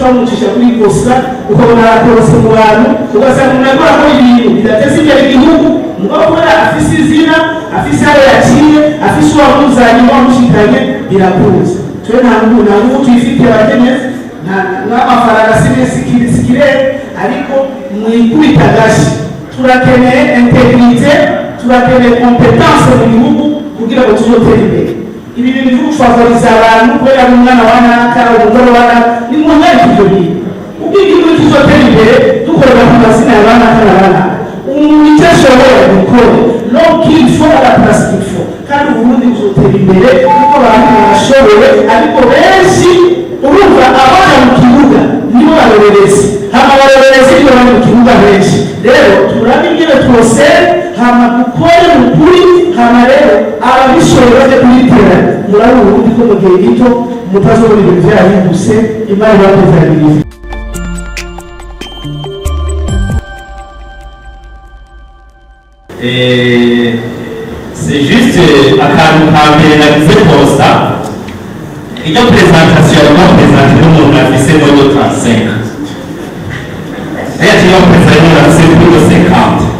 bamucisha kuri kosa ukabona arakorose mu bantu ugasanga umuntu akora ko ibintu bidateza imbere igihugu mugabo kubera afise izina afise aho yaciye afise uwamuzanye wamushikanye birakuza twe nta nguvu tuyifite abakenyezi n'amafaranga sikire ariko mwikubita gashi turakeneye integrite turakeneye competence mu gihugu kugira ngo tuzotere imbere ibi bintu byo gufavoriza abantu kubera umwana wanaka umugore wanaka ni mwongere ibyo bintu ubwo igihugu kizotera imbere dukorera ku mazina y'abanaka n'abanaka umuntu ashoboye gukora no kifo la plastifo kandi uburundi buzotera imbere kuko abantu barashoboye ariko benshi urumva abana mu kibuga nibo barorerezi hama barorerezi nibo bari mu kibuga benshi rero turabe ingene twose hama dukore mu kuri hama rero ababishoboye baje kubitera murabona ubundi ko mu gihe gito mutazobona ibintu vyahindutse imana ibatezaniriza. C'est juste akantu ka mbere nagize posta iyo presentation yarimo presente n'umuntu afise modo 35 iyo presente n'umuntu afise modo 50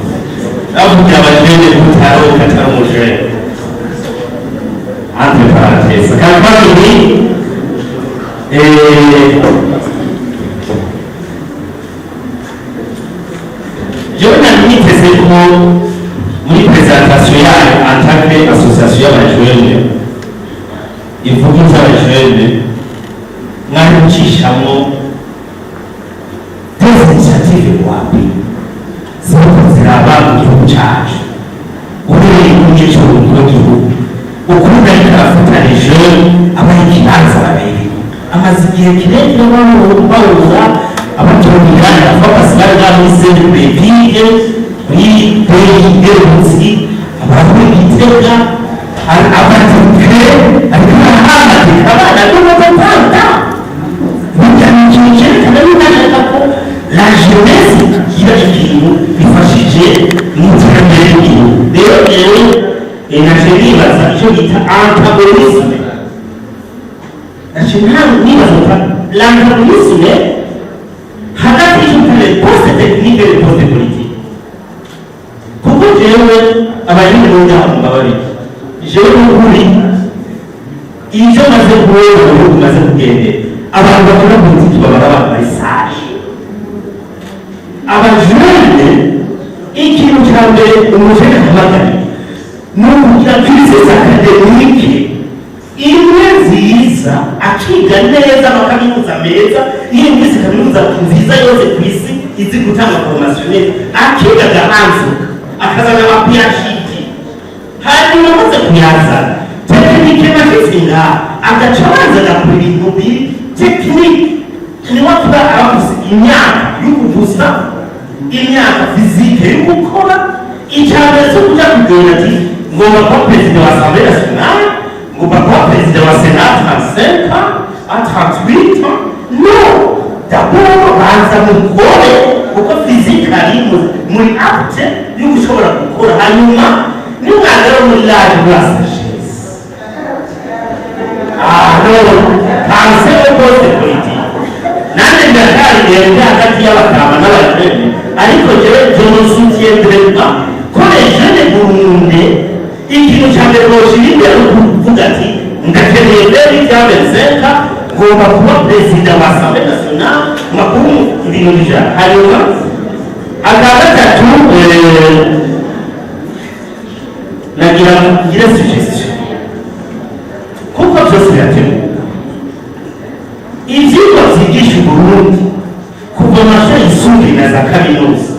avugira abajene kutaro kataro mujene entre parenthèses kandi kabiri yo niteze ko muri presentation yayo en tant qu'association y'abajene ivuga iby'abajene mwari mucishamo des initiatives wapi ziriko ziraba mu gihugu cacu uhereye ku gihugu n'igihugu ukunda ariko arafata les jeunes abaha ikibanza babiri amaze igihe kirekire bawuza abaturage bafata bari bamise bebige muri peyi abantu b'igitega abatukire ariko arahamadika abana n'abatanta bijyanishije kandi binashaka ko la jeunesse igira ikintu bifashije mu iterambere ry'igihugu rero naje nibaza icyo bita antagonisme naje nibaza l'antagonisme hagati y'intare poste technique et poste politique kuko jewe abarinzi b'umuryango bari jewe n'ukuri icyo maze kubera ubu maze kugendera abantu bakora politiki baba abantu bari sage abajene ikintu cya mbere umujene ahamagara ni ukugira viruses akademike imwe nziza akiga neza amakaminuza meza iyo muri kaminuza nziza yose ku isi izi gutanga formation akigaga hanze akazana amaPhD hanyuma amaze kuyazana tekinike mafizinga agaca abanza kuri ibintu biri tekinike niba tuba abavuze imyaka y'ukuvuza imyaka fizike yo gukora icyambere cyo kujya kugenda ati ngomba kuba perezida wa assemblée nationale ngomba kuba perezida wa sénat 35 à 38 no d'abord banza mukore kuko fizikali muri apte yo gushobora gukora hanyuma nimwagera muri laje murasashese hanze poste politique nande ndakari ngende hagati y'abakama n'abajene ariko jewe je me soutiendrai ko les jeunes burunde ikintu cya mbere boshirinde kuvuga ati ndakeneye rero iby'abenzenka ngomba kuba perezida wa assemblée nationale makuru ibintu bijana hanyuma akagatatu nagira suggestion kuko byose birateguwe ivyigwa vyigisha uburundi kuva amashuri yisumbuye na za kaminuza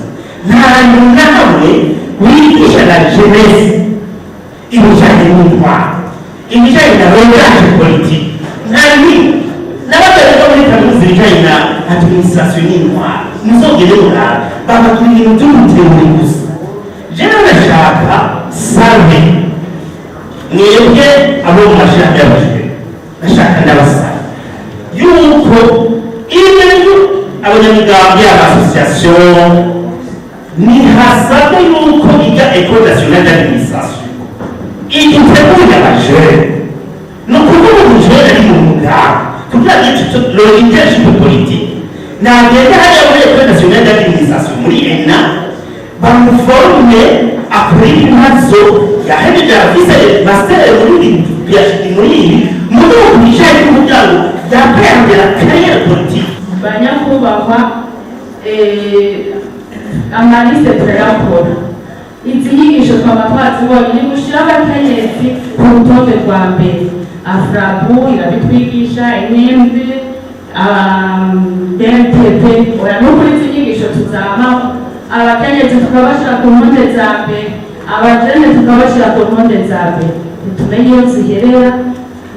nta namwe wigisha na jeunesse ibijanye n'intwaro ibijanye na langage politique nta n'imwe n'abagaragara muri kaminuza ibijanye na administration y'intwaro muzogere murara bakatuma ibintu by'umuteori gusa jewe ndashaka sabe mwebwe abo mu mashirahamwe y'abajene ndashaka ndabasaba yuko iyo abanyamigambi y'amasosiyasiyo ntihasabwe yuko iga école nationale d'administration idutegurira abajene ni ukuvuga umujene ari mu muganga kugira ngo leadership politique nagenda hariya muri Ecole Nationale d'Administration muri ENA bamuforme akora ibibazo yahejeje afise master muri ibi muri ubujanye n'umuryango yakwiyongera carrière politique. Banyakubahwa amaliste turayakora, izi nyigisho twaba twazibonye ni gushira abakenyezi ku rutonde rwa mbere. Afrabu irabitwigisha, inembe BNTP oya no kuri izi nyigisho tuzama abakenyezi tukabashira ku ntonde za mbere, abajene tukabashira ku ntonde za mbere. Tumenye iyo ziherera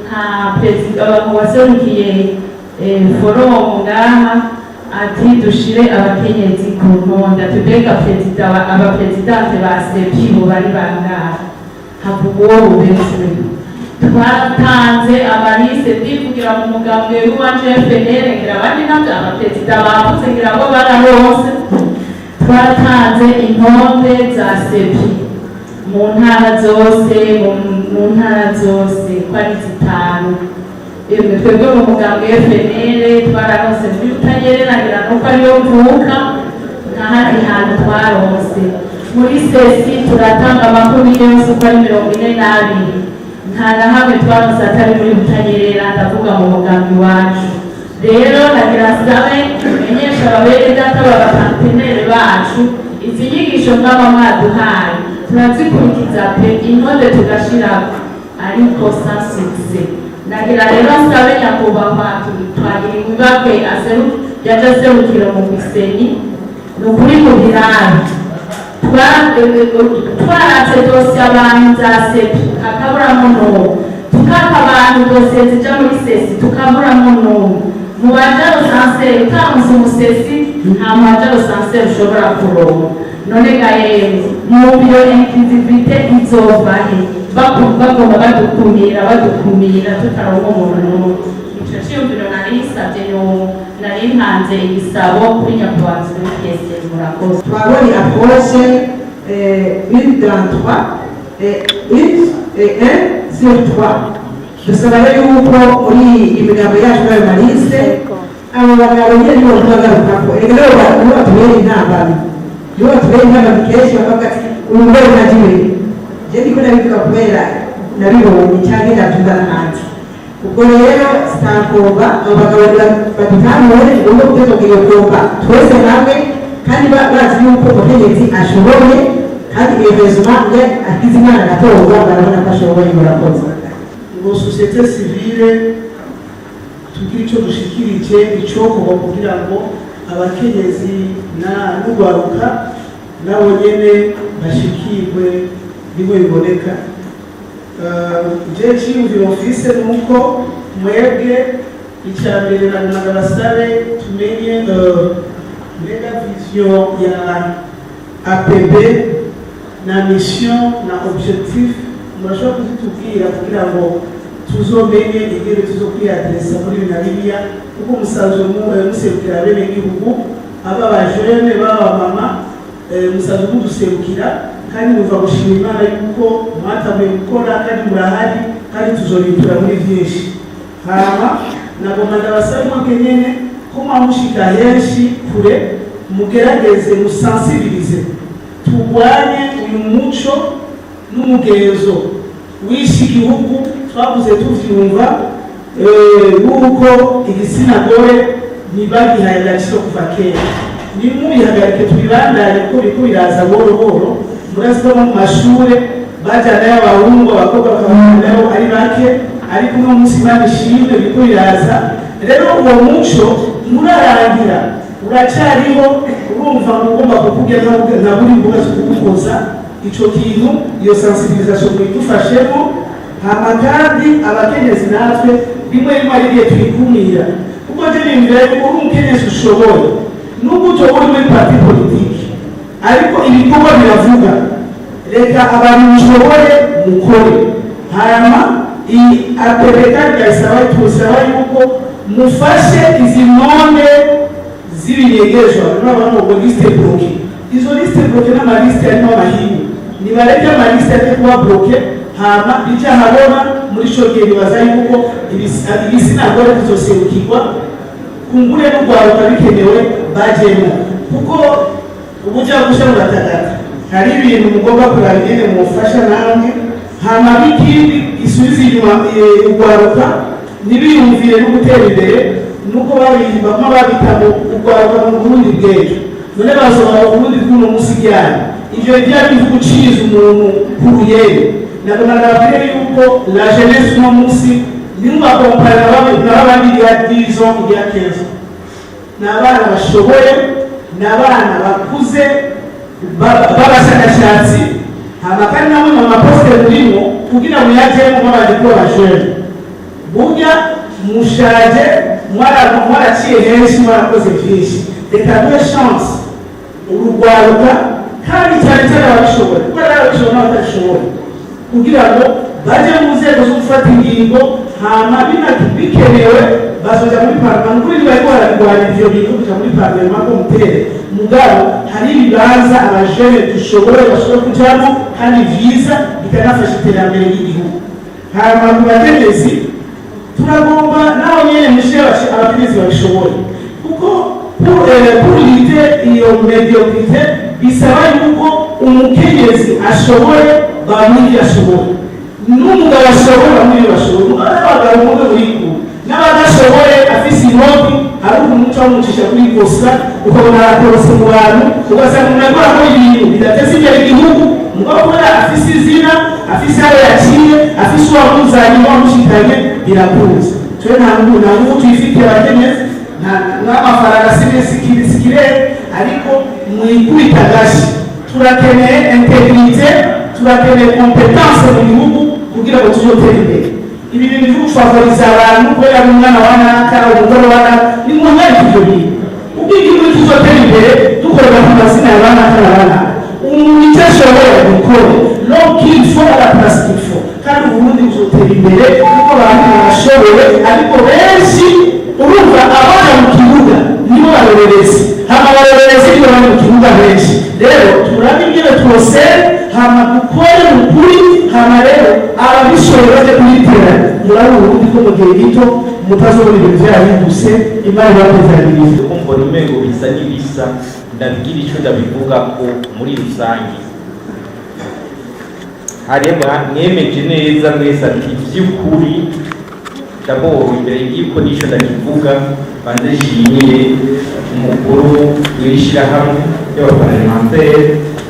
nka perezida waserukiye forum ngaha ati dushire abakenyezi ku ntonde, tubega perezida abaperezidante ba sepi bo bari bangaha havuga uwo bubeswe. Twatanze amaliste kugira mu mugambwe w'iwacu FNL ngira abandi nabyo abaperezida bavuze ngira ngo bararose. Twatanze intonde za sepi mu ntara zose ko ari zitanu. Twebwe mu mugambwe FNL twararose by'utanyerera nuko ariyo mvuka n'ahandi hantu twarose. Muri sesi turatanga amakuru yose uko ari 42. Nta na hamwe twarose atari muri Butanyerera, ndavuga mu mugambi wacu. Rero nagira sabe menyesha ababere data b'abapartenere bacu izi nyigisho mwaba mwaduhaye turazikurikiza pe intonde tugashirako ariko sans succès. Nagira rero sabe nyakubahwa twagira ibibakwe yaje aserukira mu Gisenyi ni ukuri mu biraro twaratse dosiye abantu za sepi akaburamo n'ubu tukaka abantu dosiye zija muri sesi tukaburamo n'ubu mu bajaro sanseri utamuze umusesi nta mubajaro sanseri ushobora kuronka. None gaye mu biro inclusivite izovahe bagomba badukumira tutaronka umuntu n'umwe. Ico ciyumviro narisavye nari ntanze igisabo kuri nyakubahwa w'Ikiese murakoze. Twabonye approche 1:33 et 1/3. Dusaba rero yuko muri imigambo yacu n'ayo maliste abo bagabo nyine nibo tubagarukako. Rero nibo batubera intambara kenshi bakavuga ati umugore nagiwe je ndiko nabivuga kubera nabibonye cyangwa ndabyumva n'ahandi. Ubwo rero sitakoba abo bagabo badutamure ugomba kutezogira kumva twese namwe kandi bazi yuko umukenyezi ashoboye kandi iyo rezuma ye akize imana agatorwa barabona ko ashoboye. murakoze. Ngo societe civile tugira icyo dushikirije icokorwa kugira ngo abakenyezi n'ugwaruka nabo nyene bashikirwe bimwe biboneka. Je cyiyumviro mfise nuko mwebwe icyambere nagumaga basabe tumenye mega vision ya APB na mission na objectif murashobora kuzitubwira kugira ngo tuzomenye ingene tuzokwiadresa muri binariya kuko musanzwe muserukira bene gihugu aba bajene baba mama musanzwe muduserukira kandi muva gushima Imana yuko mwatabuye gukora kandi murahari kandi tuzobitura muri byinshi. Hama nagomba ndabasaba mwebwe nyene ko mwamushika henshi kure mugerageze musensibilize turwanye uyu muco n'umugenzo wishi igihugu twavuze tuvyumva yuko igitsina gore ntibagihaye agaciro kuva kera. Nimubihagarike tubibandanye kuko biriko biraza buhoro buhoro. Murazi ko mu mashure bajanayo abahungu abakobwa bakabanayo ari bake ariko uno munsi Imana ishimwe biriko biraza. Rero uwo muco murarangira uracariho urumva ugomba kukubwira nka buri mbuga zo kugukoza ico kintu iyo sensibilisation idufashemo. Hama kandi abakenyezi natwe bimwe ari igihe tubikumira kuko je nimvira yuko uri umukenyezi ushoboye nubwo utobora muri parti politiki ariko ibikorwa biravuga. Reka abantu mushoboye mukore. Hama APBK ryasaba yuko mufashe izi none z'ibinyegezwa n'abantu ngo liste bloqué. Izo liste bloqué n'amaliste arimo amahinyu nibareke amaliste ate kuba bloqué. Hama icyo habona muri ico gihe nibaza yuko ibisinagore bizoserukirwa kumbure n'urwaruka bikenewe bajemo, kuko uburyo gusha muratagata hari ibintu mugomba kuraba ingene mufasha namwe, hama bikindi isubiza inyuma urwaruka ntibiyumvire no gutera imbere nuko babibamo babitamo urwaruka mu Burundi bw'ejo, none basohora mu Burundi bw'uno munsi ryari ivyo byari bivuguciza umuntu kuruyere. Nagomba nababwire yuko la jeunesse uno munsi nimubakompara n'abandi ya 10 ans ya 15 ans, n'abana bashoboye, n'abana bakuze b'abashakashatsi, hama kandi namwe mu maposite murimo kugira ngo yajemo babandi ko bashore burya mushaje mwaraciye henshi mwarakoze vyinshi, reka duhe chance urugwaruka kandi cyane cyane ababishoboye kuko ari ababishoboye n'abatabishoboye kugira ngo baje mu nzego zo gufata ingingo, hama bikenewe basoja muri parlement kuri bariko bararwanya ivyo bintu kuja muri parlement ko mutere mugabo hari ibibanza abajene dushoboye bashobora kujamo kandi vyiza bikanafasha iterambere ry'igihugu. Hama ku bategetsi turagomba nabo nyene mushebashi abategetsi babishoboye kuko pour lutter iyo mediocrité bisaba yuko umukenyezi ashoboye bamwiri ashoboye, n'umugabo ashoboye bamwiri bashoboye, n'abagabo umwe wiku n'abadashoboye afise inoti ari umuco wamucisha kuri kosa ukabona arakorose mu bantu ugasanga umuntu akora ko ibintu bidateza imbere igihugu, mugabo kubera afise izina afise aho yaciye afise uwamuzanye wamushikanye birakunze. Twe nta nguvu tuyifitiye abakenyezi n'amafaranga sikire, ariko mwikubita gashi turakeneye integrite, turakeneye competence mu gihugu kugira ngo tuzotere imbere. Ibi bintu byo gufavoriza abantu kubera umwana wa naka umugore wa naka ni ngombwa ibyo bintu ubwo igihugu tuzotera imbere dukorera ku mazina y'abana n'abana umuntu icyo ashoboye gukora no qu'il faut à la place qu'il faut, kandi Uburundi buzotera imbere kuko abantu barashoboye ariko benshi urumva abaja mu kibuga nibo barorerezi, hama barorerezi nibo bari mu kibuga benshi. Rero turabe ingene twose hama dukore mu kuri, hama rero ababishoboye baje kubitera murabo Uburundi ko mu gihe gito mutazobona ibintu vyahindutse imana ibatezaniriza kumva umengo bisa n'ibisa. Ndabigira ico ndabivuga ko muri rusange hareba mwemeje neza mwese ati vy'ukuri d'abord imbere y'uko nico ndakivuga banze nshimire umukuru w'ishirahamwe y'abaparlementaire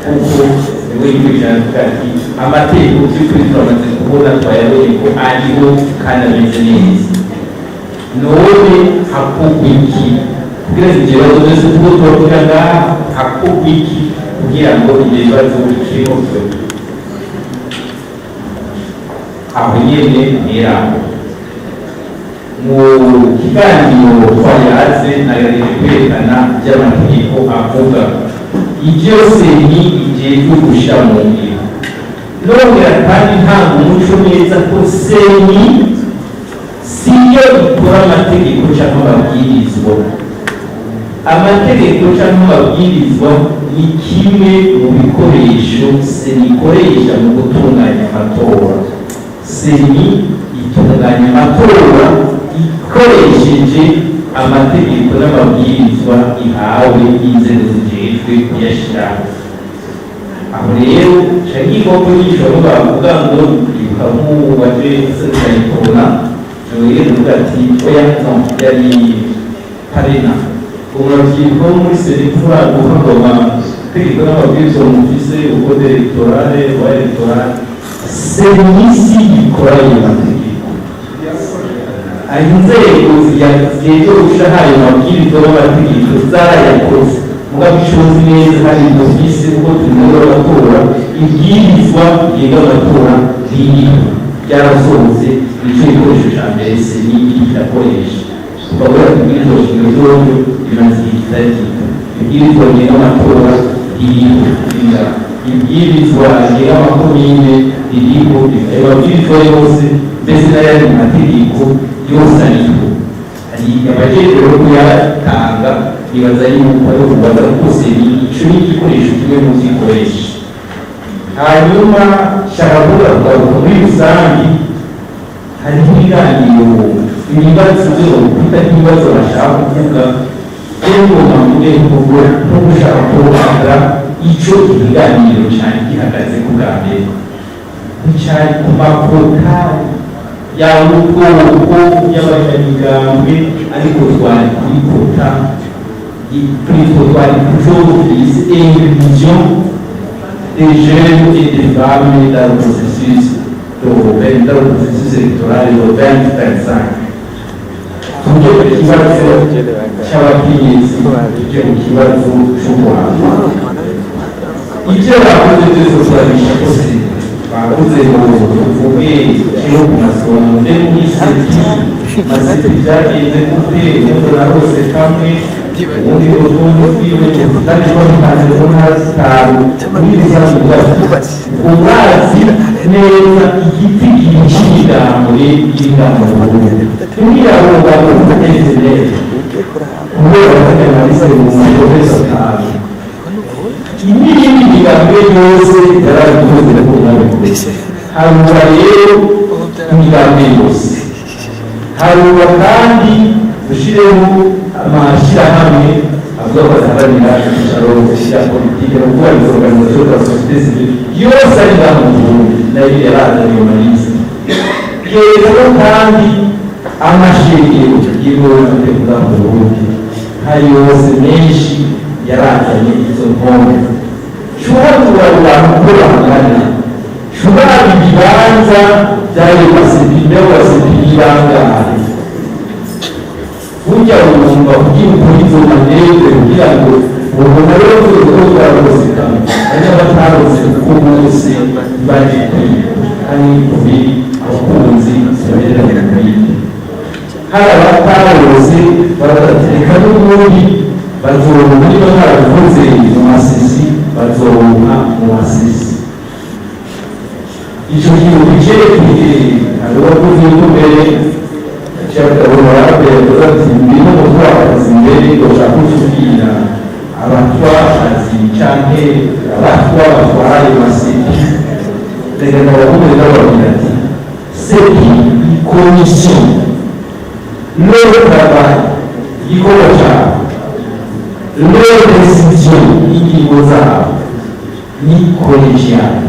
kuko niwe yibwirije ati amategeko by'ukuri turamaze kubona twayabonye ko ariho kandi ameze neza, none hakorwa iki kugira ngo ibyo bibazo byose tuba turavuga ngaha hakorwa iki kugira ngo ibyo bibazo bikemuke. Aho nyene neraho mu kiganiro twayaze nagerageje kwerekana by'amategeko avuga ibyose ni ijejwe gushyira mu ngiro, nongera kandi ntabwo umuco neza ko seni siyo ikora amategeko cyangwa amabwirizwa. Amategeko cyangwa amabwirizwa ni kimwe mu bikoresho seni ikoresha mu gutunganya amatora. Seni itunganya amatora ikoresheje amategeko n'amabwirizwa ihawe n'inzego zijejwe kuyashyiraho. Aho rero cyangwa ko nishobora bavuga ngo ibuka nk'uwaje serukayitora rero uvuga ati oya no yari parena urubyiruko muri serekura guhagoma tegeko n'amabwirizwa mufise ubukode electorale wa electorale serivisi ikora ayo mategeko, aho inzego zigejwe gushyiraho ayo mabwirizwa n'amategeko zarayakoze mugabo ishobozi neza hari ofisi uko turimo abatora ibwirizwa rigenga amatora ririho byarasohotse nicyo gikoresho cya mbere seni irakoresha tukabura ibwirizwa shingiro byombi bimaze igitaragito ibwirizwa rigenga amatora ririho ibwirizwa rigenga amakomine ririho ayo mabwirizwa yose mbese n'ayandi mategeko yose ariho. Hari abajejwe rero kuyatanga nibaza yuko ari ukubaza rwose icyo ni igikoresho kimwe mu zikoresha. Hanyuma shaka kuvuga muri rusange hariho ibiganiro ibibazo bita ibibazo bashaka kuvuga rero mpamvu kugura no gushaka kubanza icyo ikiganiro cyane gihagaze ku bwa mbere nticyari ku makoka yawe ubwoko y'abanyamigambwe ariko twari kuri kota plutôt twari kujovis et une vision des jeunes et des femmes dans le processus européen, dans le processus électoral européen 2025. Tujye ku kibazo cy'abakenyezi, tujye ku kibazo cy'umwana. Ibyo bakoze byose turabisha kose bakoze ngo tuvuge kino ku masomo nde mw'iseti maseti byagenze gute n'ubwo narose kamwe ubundi urutonde rwiwe kandi twabitanze mu ntara zitanu muri bizamu bwacu urazi neza igiti cy'indambure y'indambure ntiyabo baguteze neza kubera bakanyamarise mu majoheza atanu n'iyindi migambi yose yarabikoze ku mwanya harura rero imigambi yose harura kandi dushireho amashyirahamwe avuga ko azaharanira icyicaro cya politiki no kuba organization de la société civile yose ari ngaho mu gihugu nayo yarazanye iyo malisi rero kandi amashengero y'ibona kuvuga mu Burundi hari yose menshi yarazanye izo nkombe shobora gukora bangana shobora ibibanza byari basibinde basibirangana burya urumva kugira ukuri izo manege kugira ngo ubona rero ko twarabuzika ari abatarose kuko bose baje ari kuri abakunzi baberera mu kabiri hari abatarose baratereka n'ubundi bazoronka muri bo ntarabivuze mu masisi bazoronka mu masisi icyo kintu cyerekeye hariho kuvuga mbere cyakabonarabe ati ndimo gutwaraza imbere ushaka kutubwira abatwarazi canke abatwara masiti reka ndabakumire ndababwira ati c'est une commission le travail igikorwa cyabo le décision ingingo zabo ni collegiale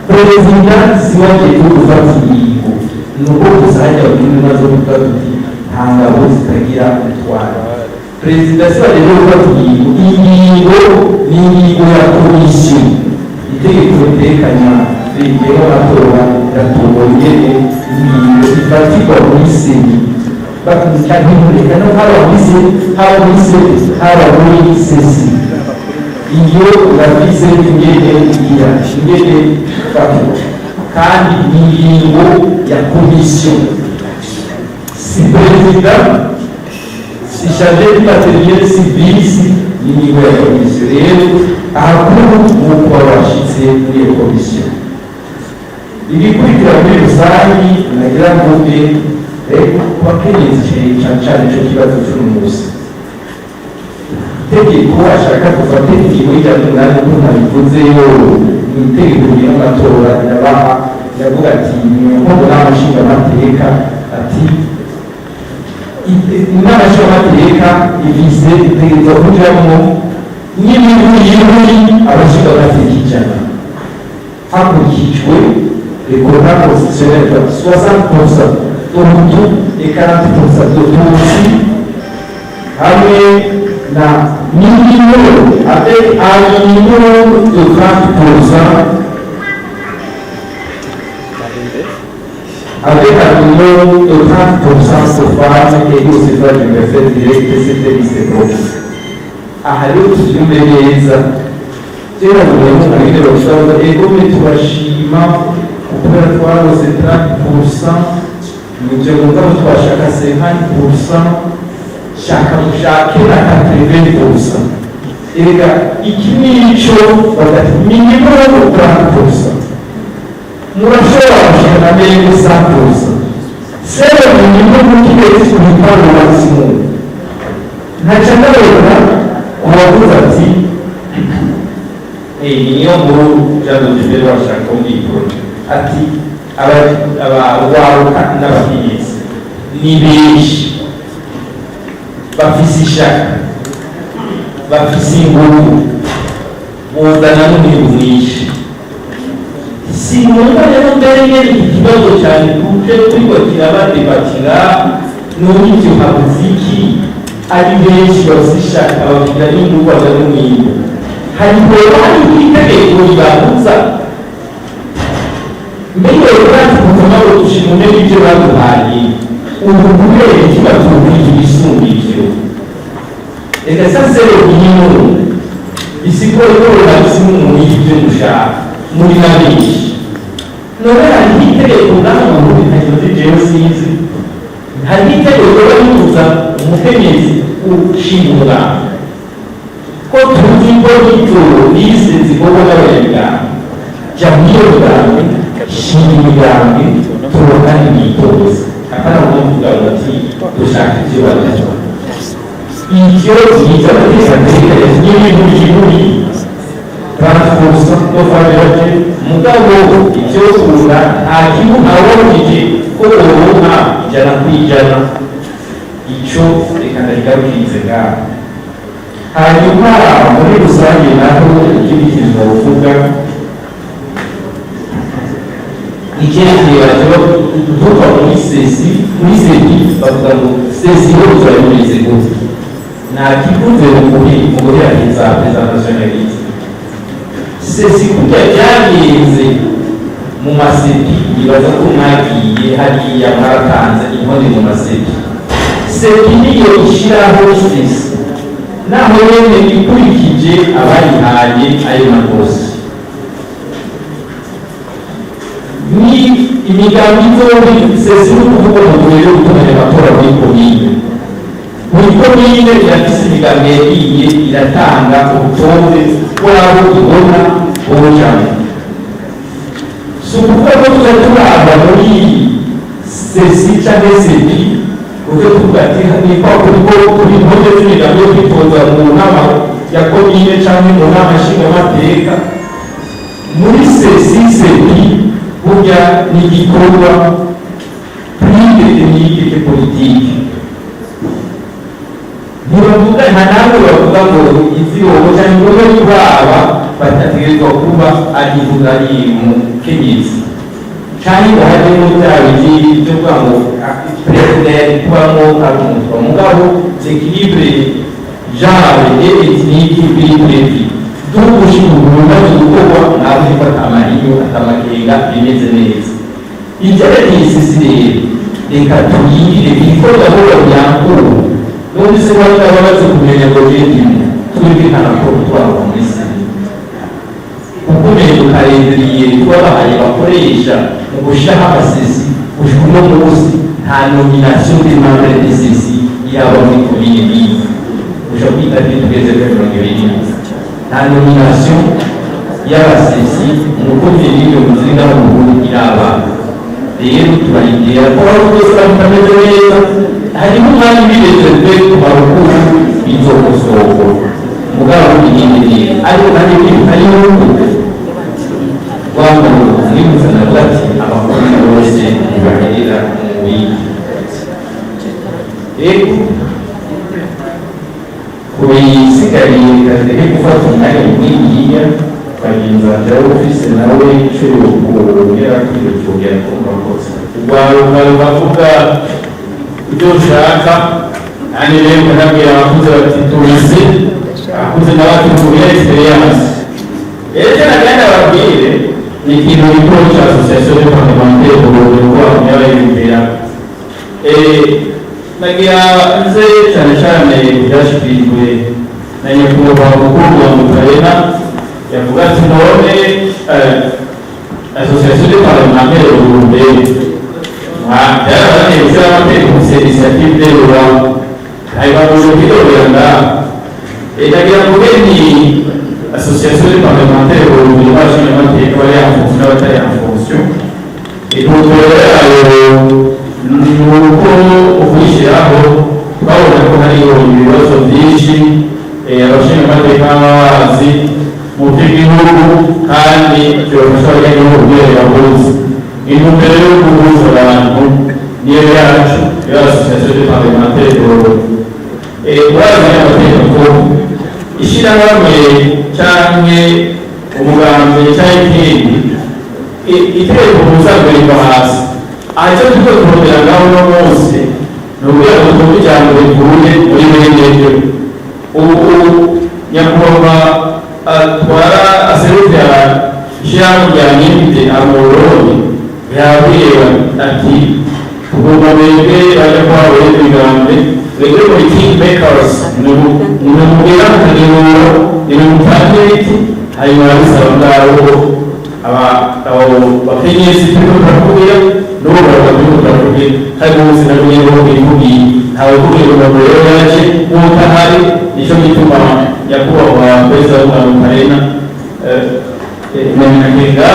perezida siwaje gufata ingingo nuko kuzajya ibintu nazo kuvuga tuti nta ngabo zitagira umutwaro perezida siwaje gufata ingingo ni ingingo ya komisiyo itegeko ritekanya rigena amatora yatuboye ingingo ifatirwa muri seni bakurikiranira no haba muri sesi iyo urabize ingene igira ingene kandi ingingo ya komisiyo si perezida si chargé du matériel si vice ingingo ya komisiyo rero ahakuru nk'uko wabashitse muri iyo komisiyo ibikurikira muri rusange nagira ngo mbe wakenyezi cyane cyane icyo kibazo cy'umunsi itegeko ashaka gufata ingingo y'ijana ko ntabivuzeyo mu itegeko ry'amatora rirabaha riravuga ati nko nama nshingamateka ati inama nshingamateka ifise itegerezwa kujamwo n'ibintu abashingamateka ijana hakurikijwe rekorda constitutionnel 60% Hutu et 40% de Tutsi hamwe na minimum avec un minimum de 30% avec un minimum de 30% de femmes et au suffrage universel direct de cette liste propre. Aha rero tubyumve neza rero umuntu ariko bashobora egome tubashima kubera twarose 30% Mujye mugabo twashaka 50% shaka mushake na 80%. Erega iki nico bagati minimum 30%. Murashobora gushaka mbere 100%. Sero minimum kibezi kubipano maximum. Ntacanga rero kubavuza ati niyo nkuru cyangwa bashaka muri project ati abawaruka n'abakenyezi ni benshi bafise ishaka bafise ingufu buzana n'umurimo mwinshi sinumva rero mbere nyene iki kibazo cyane kuje turiko kirabadebatira n'uburyo habuziki ari benshi bafise ishaka bagira n'ingufu bazana n'umurimo hari itegeko ribabuza mbere y'uko tugomba gushima n'ibyo baduhaye ubu kubera ikibazo cy'ibisumbikiro reka sasa rero nyine isikoro y'ubuhanzi n'umuntu y'ibyo mushaka muri nabishi none hari itegeko n'abantu bitagize jewe sinzi hari itegeko ribuza umukenyezi ushinga ko tuzi ko itoro lise zikorwa n'abanyamuryango jya muri iyo migambi shinga imigambi turokane mwitoza akana kuvuga bati dushaka ibyo badashobora ibyo byiza batekereza n'ibintu by'iburi barafuza no famiraje mugabo ibyo kura nta kintu ntawabujije ko uronka ijana ku ijana icyo reka ndagarukirize ngaho hanyuma muri rusange naho ikindi kintu bavuga icyerekeye bavuga tuva muri sesi bavuga ngo sesi yo turayimereze gute nta kikunze umugore yahiza presentation sesi kurya byagenze mu maseti bibaza ko mwagiye hariya mwaratanze inkondi mu maseti seti niyo ishyiraho sesi naho nyene ikurikije abayihaye ayo makosa ni imigambi zombi sesi n'ukuvuga mu burere gutunganya amatora muri komine buri komine irafise imigambi yagiye iratanga urutonde rw'abo ibona ubujamo si ukuvuga ko tuza turaba muri sesi canke sepi uze tuvuga ati nipa kuriko turi impande z'imigambi yo kwitoza mu nama ya komine canke mu nama nshingamateka muri sesi sepi burya ni igikorwa prive politike ntibavuga nta namwe bavuga ngo izihoho cyangwa ngo nibaba batategerezwa kuba agivuga ari umukenyezi cyangwa ngo harimo bya bindi byo kuvuga ngo president kubamo ari umutwa mugabo l'équilibre genre et ethnique biri prevu dukushingura maze gukorwa nawe ko atamariyo atamakenga bimeze neza ibyerekeye isisi rero reka tuyirire ibikorwa ahubwo byakuru n'ubundi se waba babaze kumenya ngo jendimo twumvikana ko twaba muri sisi ukomeye tukarindiriye twabahaye bakoresha mu gushyiraho amasisi gushika uno munsi nta nomination des membres de sisi yaba muri komine n'iyi uja kwita tugeze kuri 20 nta nomination y'abasesi mu komine n'iyo muzinga w'umuntu iraba rero turayigera ko ari rwose batameze neza harimo umwanya ubirezerwe ku marukuru bizokosoko mugabo w'ibinini ariko nanjye kwibuka yuko wambaye n'imuzana bati abakozi bose ntibaherera mu mubiri rero kubisigariye kazi gufata umwanya mwinyiya bagenza bya ofisi nawe icyo kubera kwiyongera ku makosa urwaruka bavuga ibyo ushaka kandi rero kanabwira abakuze bati tuzi abakuze n'abati kubera experience rero nagenda babwire ni ikintu gikuru cya association de parlementaire pour le droit y'abayumvira nagira nze cyane cyane byashikirijwe na nyakubahwa mukuru wa Mutarena yavuga ati none association de parlementaire européenne byarabaye by'amateka mu initiative de loi ayibabuje kwirorera nagira ngo ni association de parlementaire européenne bashinga amateka bari en fonction n'abatari en fonction intumbero yayo nuko ukwishyiraho babona ko hariho ibibazo byinshi abashinga amateka b'abazi mu by'igihugu kandi byofasha abanyagihugu kubera bahuza intumbero yo guhuza abantu niyo yacu iyo association de parlementaire urazi amategeko ishyirahamwe cyangwa umugambi cyangwa ikindi itegeko ubusanzwe riva hasi aha icyo tuko turondera ngaho uno munsi ni ukugira ngo twumve ijambo rivuye muri benebyo ubu nyakubahwa atwara aserukira ishyirahamwe rya nyirite amoroni yabwiye ati tugomba mwebwe bajya kwabo imigambi mwebwe muri king makers nimubwira mukagebura nimumutangiriki hanyuma bisaba ngabo abo bakenyezi turiko turakubwira n'ubu barababwira turakubwira hari ubuzima bw'ingo bw'ikugiye ntawe kubwira umugabo rero yaje n'utahari nicyo gituma nyakubahwa perezida w'umwami Karena nyaminagenda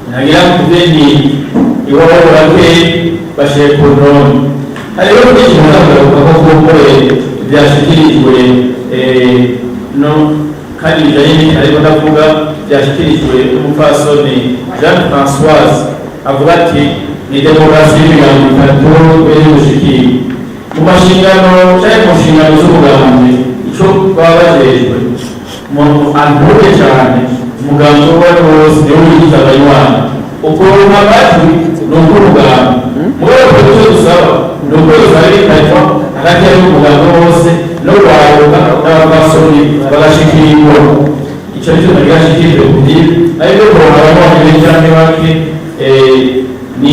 ntagira kuvuze ni iwabo bake bashiye ku drone hariho byinshi muzavuga ko kumbure byashikirijwe no kandi bijanye n'iki ariko ndavuga byashyikirijwe n'umupfasoni Jean Françoise avuga ati ni demokarasi y'imigambi itatu iri gushikira mu mashingano cyangwa mu nshingano z'umugambi icyo baba bajejwe umuntu antuye cyane umugambi uwo ari wo wose niwo wigize abayibana ukuntu amajwi ni uk'umugambi muri uko icyo dusaba ni uko bizabikarwa hagati y'umugambi wose no kwaruka n'abapfasoni bagashikirirwa icyo nicyo nagashyikirijwe kugira ariko kurongora abandi cyangwa bake ni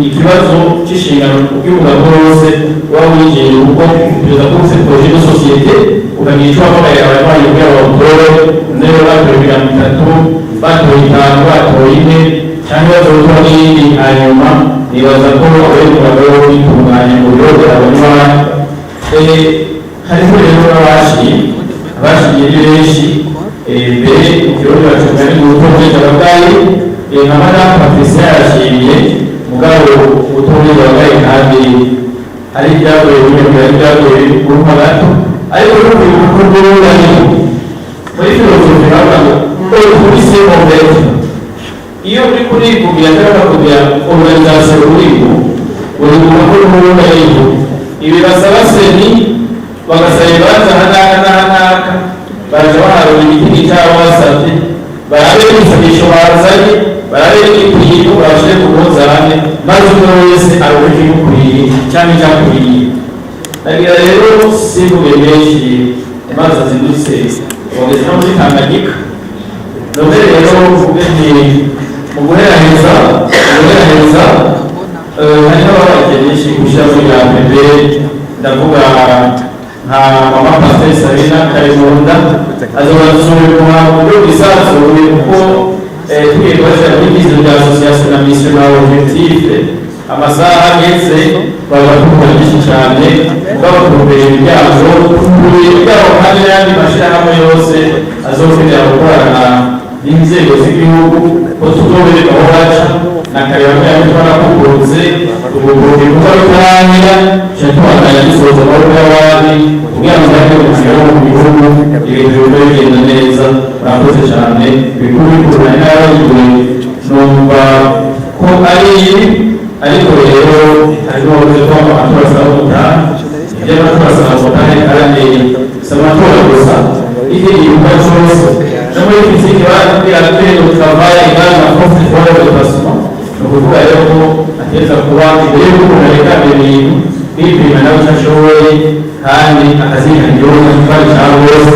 ikibazo cy'inshingano y'umugabo wose waba winjiye uko perezida kose projet de société ukagira icyo wabaye abarwayi kugira ngo batore nero batoye mirongo itatu batoye itanu batoye ine cyangwa batoye n'iyindi hanyuma nibaza ko abari umugabo wo kwitunganya mu buryo abanywanyi hariho rero abashiye ni benshi mbere mu kibazo bacungana n'ubutunzi bw'abagari nka madamu Patricia yashimiye mugabo ubutunzi bw'abagari kandi hari ibyagoye bimwe ibyagoye kuruma gato ariko n'ubundi bukungu bw'ubukungu muri filozofi bavuga ngo ukubise mu mbere iyo uri kurikubwira cyangwa kugira organisation urimo uri mu makuru y'ubukungu ibi basaba seni bagasaba ibanza hanaka baje baharura igiti cyabo basabye barabe n'ibisabisho bazanye barabe n'ibintu bashyire ku munzani maze umwe wese aruhe ikimukwiye cyangwa icyakuriye nagira rero simvuge menshi amazi azindutse bageze no muri Tanganyika none rero mvuge nti mu guheraheza hari n'ababaye benshi gushyira muri ya mbere ndavuga nka mama Pasteur Sabina Karimunda azobasubira mu buryo bwisanzuye kuko tugiye kubashyira muri vision de l'association na mission na objectif amasaha ageze bagakora byinshi cyane babakumbera imiryango imiryango kandi n'ayandi mashyirahamwe yose azokenera gukorana n'inzego z'igihugu ko tuzobereka aho baca na kareba kandi twarakukunze ubuvuzi kuba rutangira cyatwaganya gisoza amaboko y'abandi kugira ngo nzajye gushyiraho mu bihugu ibintu biba bigenda neza murakoze cyane bikuru bikurura n'abayiwe numva ko ari ibi ariko rero harimo uburyo ko amatora asaba gutaha ibyo amatora asaba gutaha kandi si amatora gusa iki gikorwa cyose no muri fiziki baratubwira ko tukavaye ingana na conflit for dépassement ni ukuvuga rero ko ategereza kuba imbere y'uko umuntu areka ibintu bipima nawe icyo ashoboye kandi akazirikana igihugu n'ikibazo cya bose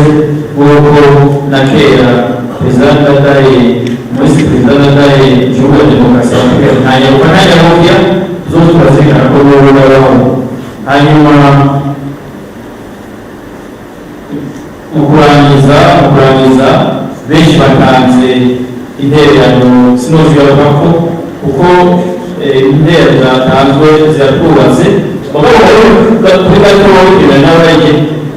nk'uko na kera perezida Ndadaye muri perezida Ndadaye igihugu cya demokarasi y'afurika ntanyaruka ntanyaruka zose turazirikana ko n'ubu n'abaho hanyuma mu kurangiza benshi batanze intererano sinozigaruka ko kuko intererano zatanzwe ziratwubatse kuri gato bibiri n'abarege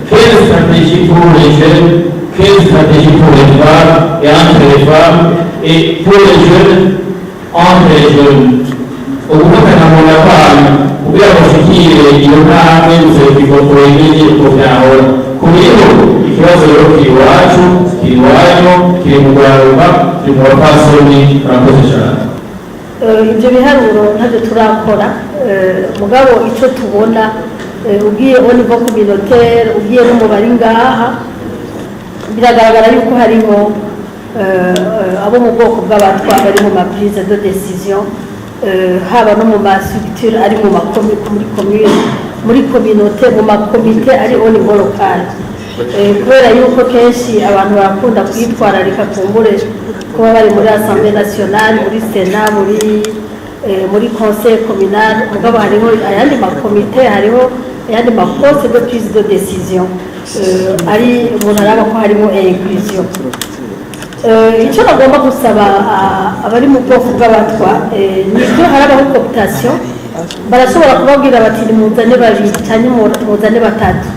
quelle stratégie pour les jeunes, quelle stratégie pour les femmes et entre les femmes et pour les jeunes entre les jeunes ugufatanya mu n'abana kugira ngo bashikire iyo ntambwe gusekifotoye n'inyiko byahora ku buryo ikibazo rero kiri iwacu kiri iwanyu kiri mu Rwanda kiri mu bapfasoni murakoze cyane ibyo biharuro ntabyo turakora mugabo icyo tubona ugiye au niveau communautaire ugiye no mu bari ngaha biragaragara yuko hariho abo mu bwoko bw'abatwa bari mu ma prise de décision haba no mu ma structure ari mu muri communauté mu makomite ari au niveau local kubera yuko kenshi abantu barakunda kwitwararika kumbure kuba bari muri assemblée nationale muri sénat muri conseil communal mugabo hariho ayandi makomite hariho ayandi maposte de prise de décision ari umuntu araba ko harimo inclusion icyo bagomba gusaba abari mu bwoko bw'abatwa nibyo harabaho cooptation barashobora kubabwira bati nimuzane babiri cyangwa muzane batatu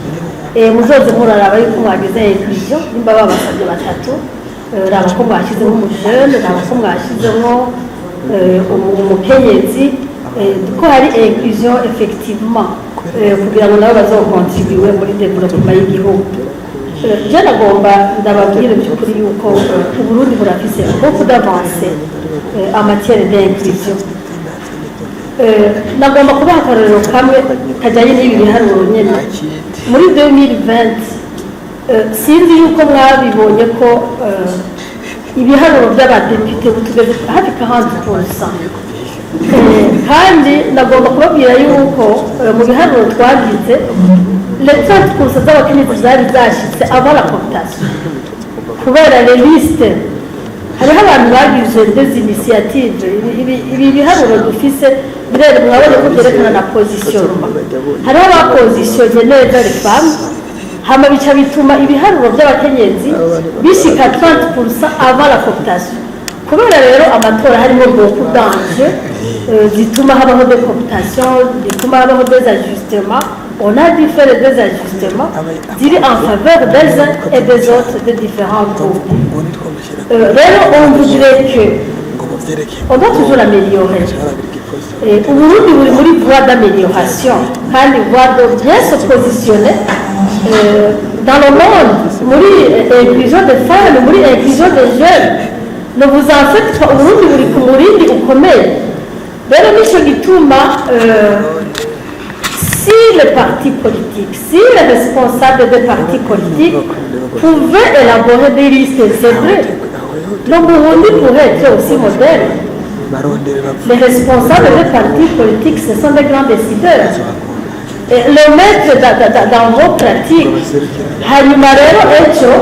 muzoze muraraba yuko mwagize inclusion nimba babasabye batatu raba ko mwashyizemo umujene raba ko mwashyizemo umukenyezi ko hari inclusion effectivement kugira ngo nabo bazokontribuwe muri development y'igihugu je nagomba ndababwira by'ukuri yuko Uburundi burafise beaucoup d'avancées en matière d'inclusion nagomba kubaha akarorero kamwe kajyanye n'ibi biharuro nyine muri 2020 sinzi yuko mwabibonye ko ibiharuro by'abadepite tugeze hafi 40%, kandi nagomba kubabwira yuko mu biharuro twagize les 30% z'abakenyezi zari zashyitse avant la cooptation kubera les listes hariho abantu bagize des initiatives ibi biharuro dufise birere mwabone ko byerekana na positionnement hariho abapositionye neza les femmes hama bica bituma ibiharuro by'abakenyezi bishika 30% avant la cooptation kubera rero amatora harimo beaucoup d'enjeux zituma habaho de cooptation zituma habaho des ajustements on a dû faire des ajustements ziri en faveur des uns et des autres de différents groupes rero on voudrait que on doit toujours améliorer Uburundi buri muri voie d'amélioration kandi voie de bien se positionner dans le monde muri inclusion des femmes muri inclusion des jeunes ne vous en faites pas Uburundi buri ku murindi ukomeye rero nicyo gituma si les partis politiques si les responsables des partis politiques pouvaient élaborer des listes c'est vrai le Burundi pourrait être aussi modèle. Les responsables des partis politiques, ce sont des grands décideurs. Et le mettre dans vos pratiques, hanyuma rero ejo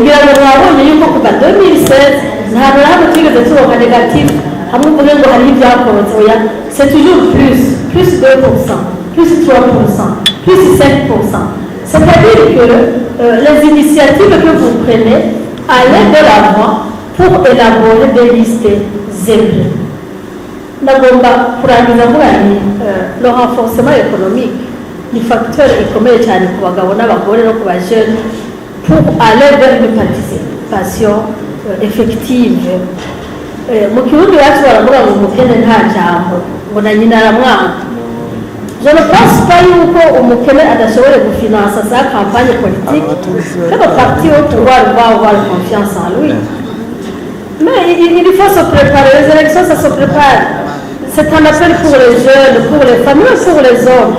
ngira ngo mwabonye yuko kuva 2016 ntabwo ntabwo twigeze turonka negatif hamwe uvuge ngo hari ibyakorotse oya c'est toujours plus 2%, plus 3%, plus 5%. C'est-à-dire que les initiatives que vous prenez allez de l'avant pour élaborer des listes zébrées. Nagomba kurangiza murani le renforcement économique ni facteur ikomeye cyane ku bagabo n'abagore no ku bajene pour aller vers une participation effective. Mu kirundi wacu baravuga ngo umukene nta jambo ngo na nyina aramwanga. Je ne pense pas yuko umukene adashobora gufinansa sa campagne politique que le parti au pouvoir va avoir confiance en lui. Mais il faut se préparer, les élections ça se prépare. C'est un appel pour les jeunes, pour les familles, pour les hommes.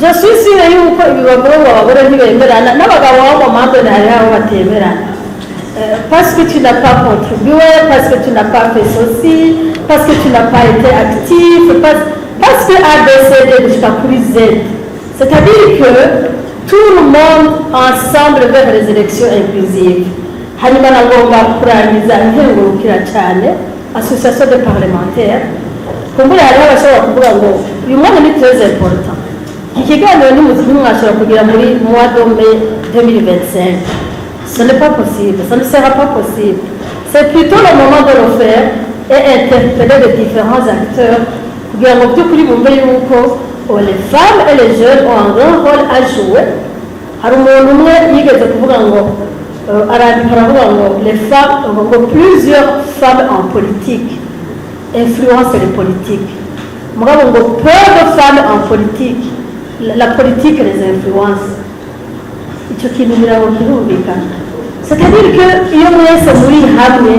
Je suis sûre yuko ibibagore abagore ntibemerana n'abagabo babo mpande hariho aho batemerana parce que tu n'as pas contribué, parce que tu n'as pas fait ceci, parce que tu n'as pas été actif, parce que ABCD jusqu'à plus Z. C'est-à-dire que tout le monde ensemble vers les élections inclusives. Hanyuma nagomba kurangiza nkengurukira cyane association de parlementaires kumbura hariho abashobora kuvuga ngo uyu mwanya ni très important iki kiganiro ni muziki mwashobora kugira muri mois de mai 2025. Ce n'est pas possible, ça ne sera pas possible. C'est plutôt le moment de le faire et interpeller les différents acteurs kugira ngo by'ukuri bumve yuko les femmes et les jeunes ont un grand rôle à jouer. Hari umuntu umwe yigeze kuvuga ngo les femmes, plusieurs femmes en politique influencent les politiques. Peu de femmes en politique, la politique les influence. C'est-à-dire que il y a moyen de mourir hamwe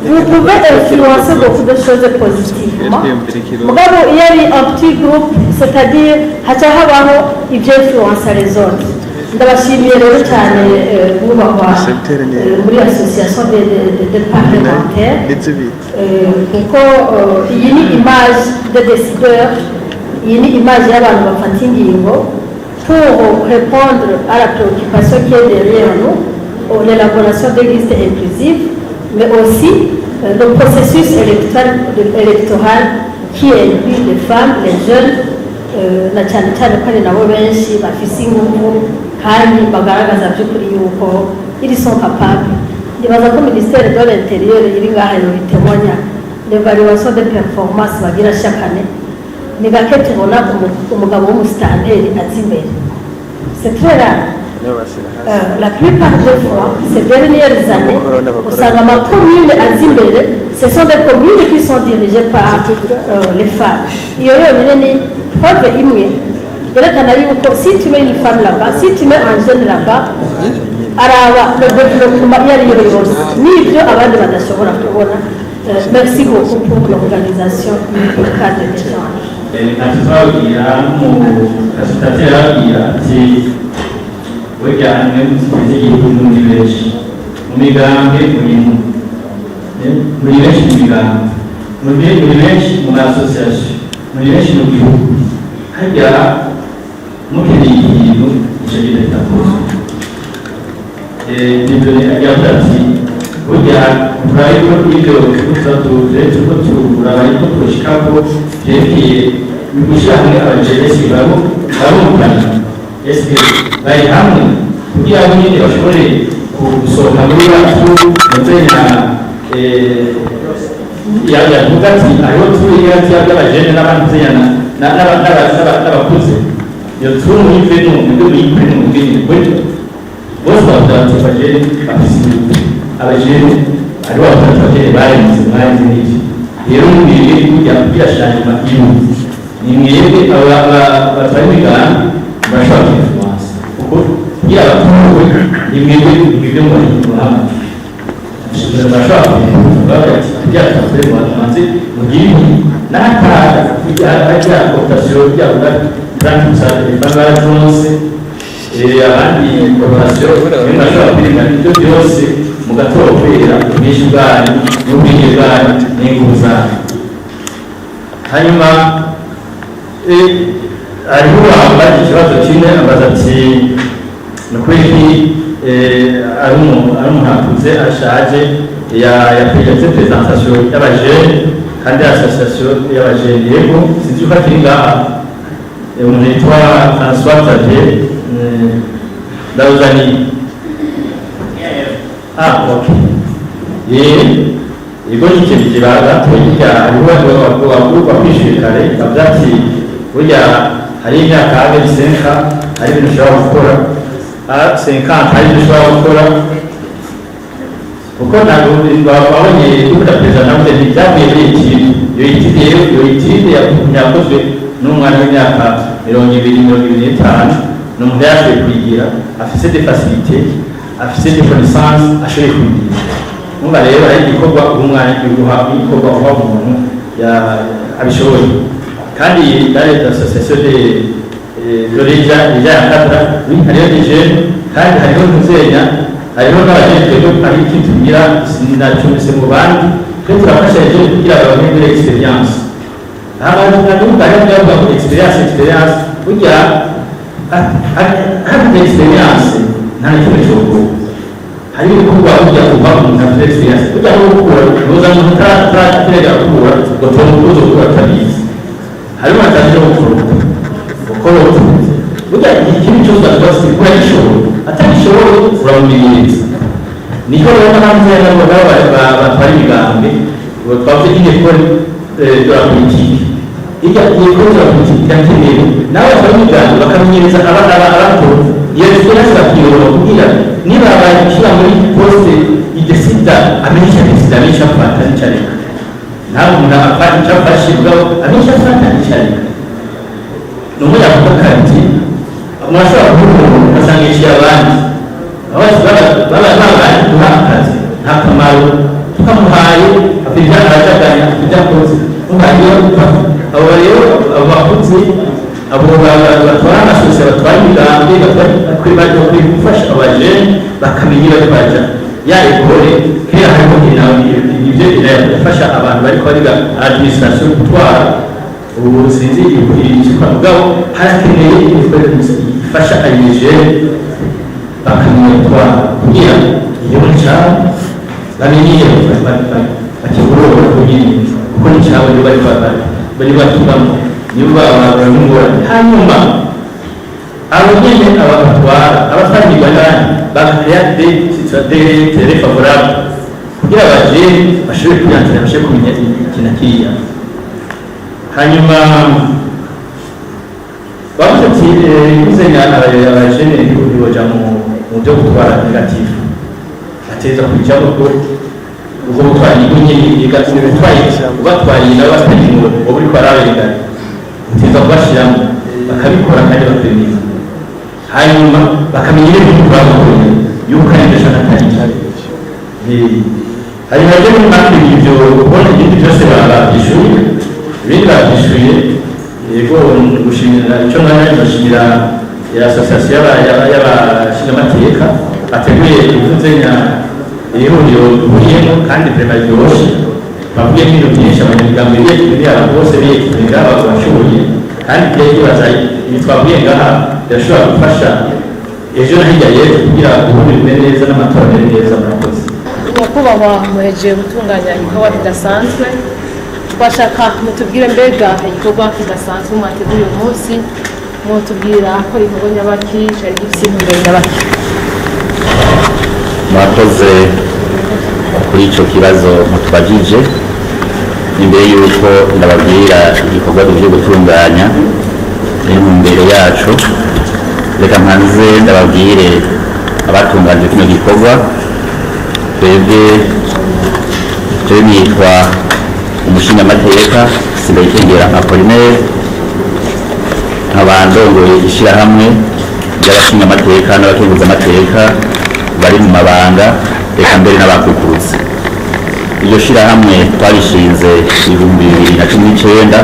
vous pouvez influencer beaucoup de choses positivement. Mugabo, il y a un petit groupe, c'est-à-dire, hacha habaho ibyo influence les autres. Ndabashimiye rero cyane mwubahwa muri association de parlementaires kuko iyi ni image de décideurs, iyi ni image y'abantu bafata ingingo pour répondre à la préoccupation qui est derrière nous, l'élaboration des listes inclusives, mais aussi le processus électoral qui inclut les femmes, les jeunes, na cyane cyane ko ari nabo benshi bafise ingufu kandi bagaragaza by'ukuri yuko ils sont capables. Ndibaza ko ministère de l'intérieur iri ngaha yobitemanya l'évaluation de performance bagira chaque année, ni gake tubona umugabo w'umusitanteri azi imbere. C'est très rare. La plupart des fois, ces dernières années, usanga ma commune azi imbere, ce sont des communes qui sont dirigées par les femmes. Iyo yonyine ni preuve imwe yerekana yuko si tu mets une femme là-bas, si tu mets un jeune là-bas, araba le développement iyo ari yo yose n'ibyo abandi badashobora kubona. Merci beaucoup pour l'organisation du cadre d'échange. Natuzababwira nk'umuasitateri ababwira ati burya hamwe muzi igihugu muri benshi mu migambi muri benshi mu migambi muri benshi mu masosiyasiyo muri benshi mu gihugu hajya mukeneye ikintu icyo gihe kitakozwe. Nibyo yavuga ati burya turariko ibyo tuzatuje turiko turabura ariko tushikako byerekeye gushyira hamwe abajenesi barumvikana ese bari hamwe kugira ngo nyine bashobore gusohoka muri wacu muzenya yavuga ati hariho turiya by'abajene n'abandi muzenya n'abakuze iyo turi muri venu nibwo muyikuri mu bwenge bw'ejo bose bavuga ati abajene bafise inyungu abajene hariho abajene barenze mwarenze n'iki rero mwebwe kugira shanyuma inyungu ni mwebwe batwara imigambi bashobora kwifluence kuko kugira abaturwe ni mwebwe muhamwe bashobora kwifluence kugira abaturwe muhanze mugire ibi n'akaga kugira cooptation kugira ngo transport bangara zose abandi cooptation bashobora kwirinda ibyo byose mugatora kwera ubwinshi bwanyu n'ubwenge bwanyu n'ingufu zanyu. Hanyuma hariho wambaye ikibazo kimwe abaza ati ni ukuri ari umuntu akuze ashaje yategetse presentation y'abajene kandi association y'abajene yego sinzi ko akiri ngaha umuntu yitwa François Xavier Ndawuzani Igo n'ikintu kibaga twiga hariho wakuruka kwishyura kare bavuga ati burya hari imyaka habiri senka hari ibintu ushobora gukora senka hari ibintu ushobora gukora kuko ntabwo babonye dukunda perezida nawe ntibyavuye muri iki iyo itide yakozwe n'umwana w'imyaka 20-25 ni umuntu yashoboye kuyigira afise de facilité afise de connaissance ashoboye kuyigira numva rero hari igikorwa umwana igikorwa uha umuntu abishoboye kandi dans les associations de déjà yakadra hariho des jeunes kandi hariho ntuzenya hariho n'abajejwe ari ikitugira sinacumise mu bandi twe turafasha ejo kugira ngo babone muri experience abantu n'ubu hariho n'abavuga ngo experience burya hari experience nta n'ikimwe cy'ubwo hari ibikorwa burya kuva umuntu afite experience burya aho gukura uza umuntu utaraterera gukura ngo tumubuze gukura atabizi hari umuntu gukora burya ikintu cyose rwose kuba gishoboye atagishoboye uramumenyereza niko rero n'abandi nabo batwara imigambi twavuze n'igikora de la politique ijya igikora de la politique cyakenewe nawe batwara imigambi bakamenyereza abato iyo experience bakiyobora kugira niba bashyira muri poste idesida amenyesha desida amenyesha afata n'icyareka ntabwo umuntu afata icyo afashe ubwabo amenyesha afata n'icyareka ni umwe yavuga kandi mwashobora kuba umuntu ugasanga yishyuye abandi abandi baba duha akazi nta kamaro tukamuhaye afite arajaganya ibyakoze muhaye abo rero abo bakuzi abo batwara amasosiyete batwara imigambi batwara gufasha abajene bakamenya iyo baja ya ekole kera harimo ibyo irafasha abantu bariko bariga administration gutwara ubu sinzi ikikwa mugabo harakeneye ifasha ayijene bakamenya gutwara kugira iyo cyane bamenye bakigorora kugira kuko ni cyane bari batugamo niba barangora hanyuma abo nyene abatwara abatangirwa nani bakaya de favorable kugira baje bashobore kuyanzira bashobore kumenya ikintu hanyuma bavuze ati kuzenya abajene boja mu byo gutwara negative ateza kujamo ko ubwo gutwara nyine igatuma ubatwaye n'abatanyingo bo buri kwarabenga uteza kubashiramo bakabikora kandi bakemeza hanyuma bakamenya ibintu babakoreye yuko ari ndashaka kandi hari nabyo n'impanuro ibyo kubona ibindi byose babyishuye ibindi babyishuye yego gushimira icyo mwanya ndashimira ya association y'abashingamateka bateguye kuzenya ihuriro duhuriyemo kandi vrema ryoshe bavuye ibintu byinshi abanyamigambi biri aba bose biyekiga bashoboye kandi igihe kibaza ibitwavuye ngaha birashobora gufasha ejo na hirya y'ejo kugira ubundi neza n'amatora meze neza murakoze nyakubahwa muhejeje gutunganya ibikorwa bidasanzwe twashaka mutubwire mbega igikorwa kidasanzwe mwateguye uyu munsi mutubwira ko igikorwa nyabaki cari gifise intumbero nyabaki mwakoze kuri ico kibazo mutubajije imbere yuko ndababwira igikorwa tuje gutunganya n'intumbero yacu reka mpanze ndababwire abatunganije kino gikorwa twebwe nitwa umushingamateka Sindayikengera Apollinaire nkaba ndongoye ishyirahamwe ry'abashingamateka n'abakenguzamateka bari mu mabanga reka mbere n'abakukuruza iryo shyirahamwe twarishinze 2019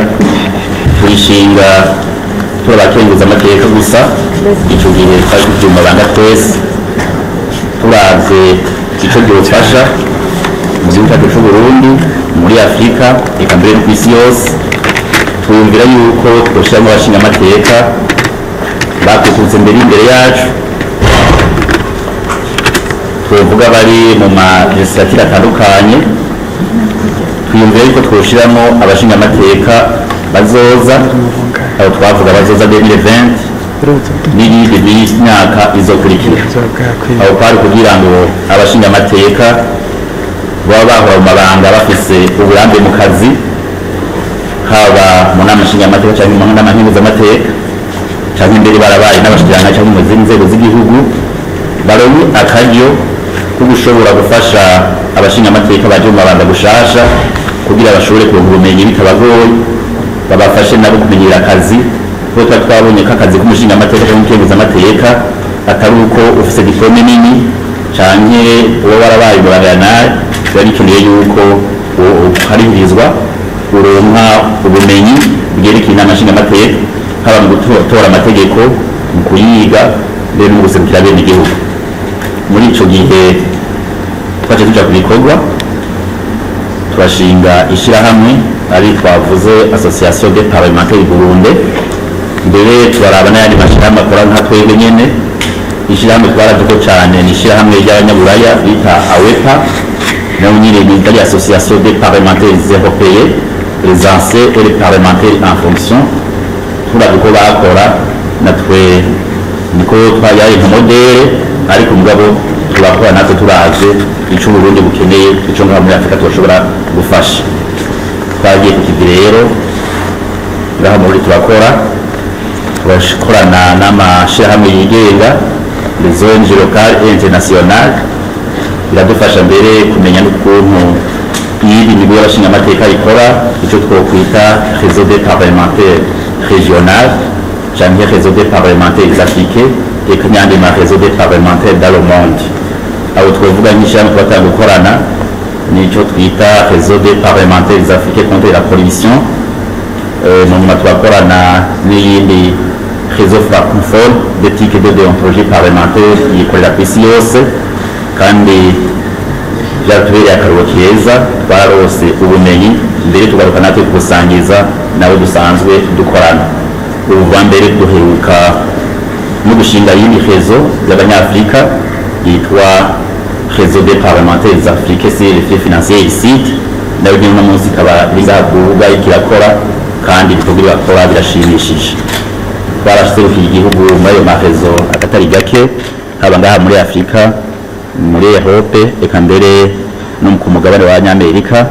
turishinga turi abakenguzamateka gusa icyo gihe twari dufite mu mabanga twese turavye ico byofasha mu gihugu cyacu cy'u Burundi muri Afurika reka mbere no ku isi yose twumvira yuko twoshyiramo abashingamateka bakukurutse imbere yacu twovuga bari mu majesitratire atandukanye twiyumvira yuko twoshyiramo abashingamateka bazoza aho twavuga bazoza 2020 n'ibindi by'imyaka izokurikira aho kwari kugira ngo abashingamateka baba bahora mu mabanga bafise uburambe mu kazi haba mu nama nshingamateka cyangwa mu nama nkenguzamateka cyangwa imbere barabaye n'abashikiranganje cyangwa mu zindi nzego z'igihugu baronke akaryo ko gushobora gufasha abashingamateka baje mu mabanga gushasha kugira bashobore kuronka ubumenyi bitabagoye babafashe nabo kumenyera akazi kuko twabonye ko akazi k'umushingamateka cyangwa umukenguzamateka atari uko ufise diplome nini canke uwo warabaye umubaganari biba bikeneye yuko uharihirizwa uronka ubumenyi bwerekeye inama nshingamateka haba mu gutora amategeko mu kuyiga mbere no guserukira bene igihugu muri ico gihe twaje tuja ku bikorwa turashinga ishyirahamwe ari twavuze association des parlementaires du Burundi mbere turaraba n'ayandi mashyirahamwe akora nka twebwe nyene ishyirahamwe twaravuga cyane ni ishyirahamwe ry'abanyaburaya bita AWEPA nayo nyine ni ari association des parlementaires européens les anciens et les parlementaires en fonction turavuga ko bakora natwe niko twayaye nka modere ariko mugabo turakora natwe turaje icyo Burundi bukeneye icyo ngaha muri Afurika tushobora gufasha twagiye ku kivi rero ngaha muri turakorana n'amashyirahamwe yigenga les ONG locales et internationales biradufasha mbere kumenya n'ukuntu iyi migwi y'abashingamateka ikora icyo twokwita réseau des parlementaires régional cyangwa réseau des parlementaires appliqués et kanyandi ma réseau des parlementaires dans le monde aho twavuga nk'ishyirahamwe tubatanga gukorana nicyo twita réseau des parlementaires africains contre la corruption, nyuma turakorana n'iyindi réseau francophone d'éthique et de déontologie parlementaire yikorera ku isi yose, kandi byatubereye akarabo keza, twararose ubumenyi mbere tugaruka natwe kubusangiza nabo dusanzwe dukorana. Ubu bwa mbere duheruka no gushinga yindi réseau y'abanyafurika yitwa réseau des parlementaires africains sur les faits financiers illicites, nayo nyine uno munsi ikaba iri ngaha ku rubuga ikora kandi ibikorwa birakora birashimishije. Twarashyizeho igihugu muri ayo marezo akatari gake, haba ngaha muri Afurika, muri Europe, eka mbere no ku mugabane wa Amerika,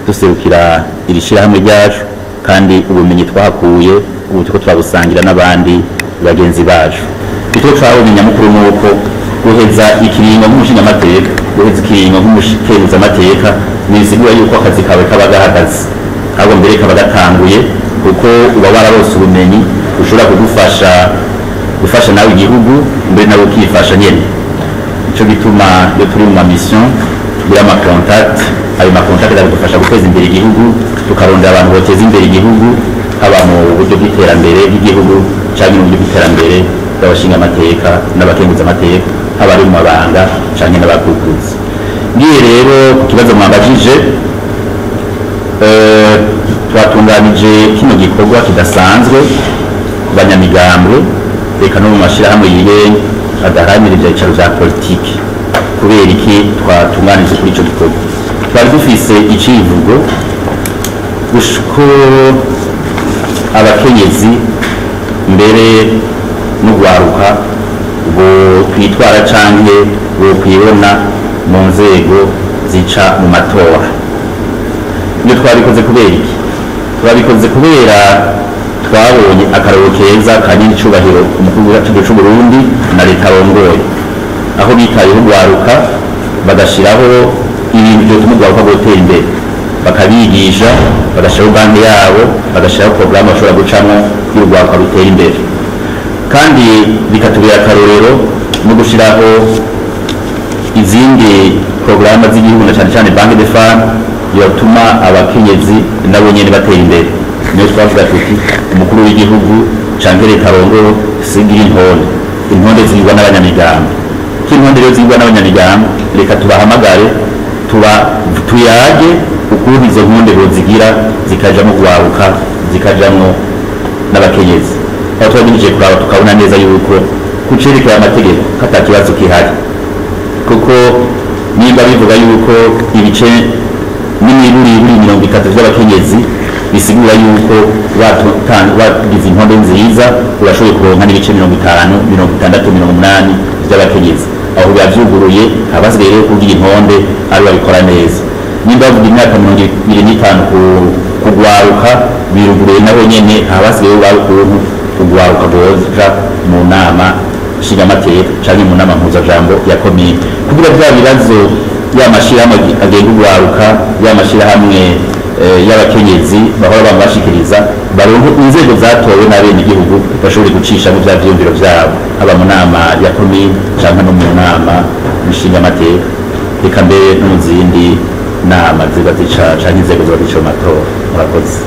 duserukira iri shyirahamwe ryacu, kandi ubumenyi twahakuye ubu turiko turabusangira n'abandi bagenzi bacu. Icyo twabonye nyamukuru ni uko guheza ikiringo nk'umushingamateka, guheza ikiringo nk'umukenguzamateka bisigura yuko akazi kawe kaba gahagaze, ahubwo mbere kaba gatanguye, kuko uba wararose ubumenyi ushobora gufasha nawe igihugu, mbere nawe ukifasha nyene. Ico gituma iyo turi mu mission ya makontakte, ayo makontakte adufasha guteza imbere igihugu, tukarondera abantu boteza imbere igihugu, haba mu buryo bw'iterambere ry'igihugu canke mu buryo bw'iterambere bw'abashinga amateka n'abakenguza amateka, haba ari mu mabanga canke n'abakukuzi. Ngiye rero ku kibazo mwambajije, twatunganije kino gikorwa kidasanzwe ku banyamigambwe, reka no mu mashirahamwe yigenga adaharanira ivyicaro vya politiki. Kubera iki twatunganije kuri ico gikorwa? Twari dufise icivugo ko abakenyezi mbere n'ugwaruka bo kwitwara canke bo kwibona mu nzego zica mu matora. Iyo twabikoze kubera iki? Twabikoze kubera twabonye akararo keza kanini icubahiro umukuru w'igihugu c'u Burundi na leta arongoye, aho bitayeho ugwaruka bagashiraho ibintu vyotuma ugwaruka gutera imbere, bakabigisha, bagashiraho banki yabo, bagashiraho porogaramu bashobora gucamwo y'urugwaruka rutera imbere, kandi bikatubera akarorero no gushiraho izindi porogaramu z'igihugu na cane cane banki de femme yotuma abakenyezi nabo nyene batera imbere. Niyo twavuga tuti umukuru w'igihugu canke leta arongoye sigira intonde zigwa n'abanyamigambwe. Intonde rero zigwa n'abanyamigambwe, reka tubahamagare tuyage ukuntu izo ntonde bozigira zikajamwo gwaruka, zikajamwo n'abakenyezi. Aho twagirije kuraba tukabona neza yuko kucerekera amategeko kata kibazo kihari, kuko nimba bivuga yuko ibice n'imiburiburi 30 vy'abakenyezi bisigura yuko wagize intonde nziza urashoboye kuronka n'ibice 50, 60, 80 vy'abakenyezi. Aho byavyuguruye abasigaye rero kugira intonde ari babikora neza. Nimba bavuga imyaka 25 kugwaruka biruguruye nabo nyene, abasigaye bari ukuntu kugwaruka boja mu nama nshingamateka canke mu nama mpuzajambo ya komine, kugira vya bibazo y'amashirahamwe agenga ugwaruka, y'amashirahamwe y'abakenyezi bahora bashikiriza, baronke inzego zatowe n'abene igihugu bashobore gucisha mu vya vyiyumviro vyabo, haba mu nama ya komine canke no mu nama nshingamateka, reka mbere no mu zindi nama ziba zica canke inzego ziba zica mu matora. Murakoze.